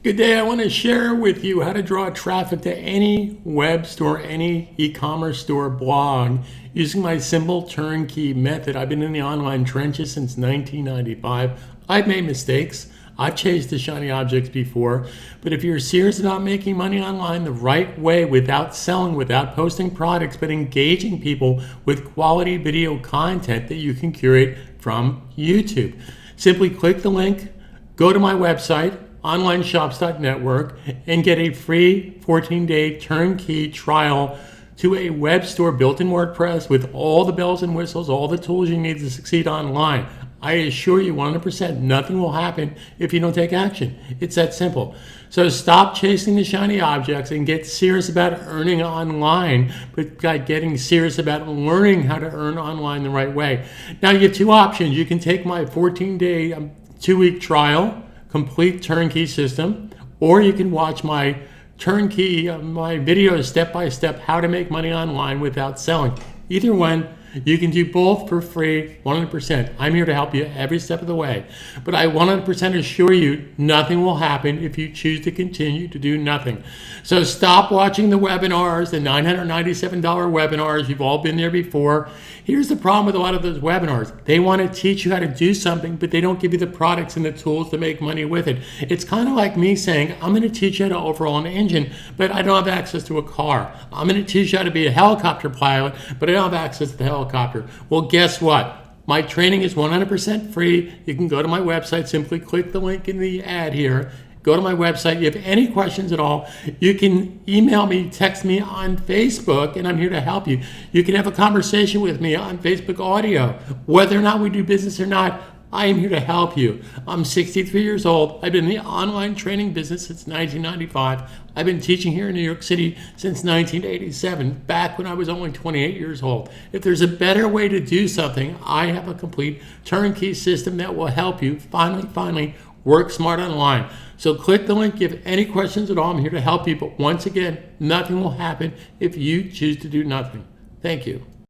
Good day. I want to share with you how to draw traffic to any web store, any e-commerce store blog using my simple turnkey method. I've been in the online trenches since 1995. I've made mistakes. I've chased the shiny objects before, but if you're serious about making money online the right way, without selling, without posting products, but engaging people with quality video content that you can curate from YouTube, simply click the link, go to my website, onlineshops.network, and get a free 14-day turnkey trial to a web store built in WordPress with all the bells and whistles, all the tools you need to succeed online. I assure you 100% nothing will happen if you don't take action. It's that simple. So stop chasing the shiny objects and get serious about earning online, but getting serious about learning how to earn online the right way. Now you have two options. You can take my 14-day, 2-week trial, complete turnkey system, or you can watch my turnkey, my videos step-by-step how to make money online without selling. Either one, you can do both for free, 100%. I'm here to help you every step of the way. But I 100% assure you nothing will happen if you choose to continue to do nothing. So stop watching the webinars, the $997 webinars. You've all been there before. Here's the problem with a lot of those webinars. They want to teach you how to do something, but they don't give you the products and the tools to make money with it. It's kind of like me saying, I'm going to teach you how to overhaul an engine, but I don't have access to a car. I'm going to teach you how to be a helicopter pilot, but I don't have access to the helicopter. Well, guess what? My training is 100% free. You can go to my website, simply click the link in the ad here. Go to my website. You have any questions at all, you can email me, text me on Facebook, and I'm here to help you. You can have a conversation with me on Facebook audio. Whether or not we do business or not, I am here to help you. I'm 63 years old. I've been in the online training business since 1995. I've been teaching here in New York City since 1987, back when I was only 28 years old. If there's a better way to do something, I have a complete turnkey system that will help you finally work smart online. So click the link. If you have any questions at all, I'm here to help you. But once again, nothing will happen if you choose to do nothing. Thank you.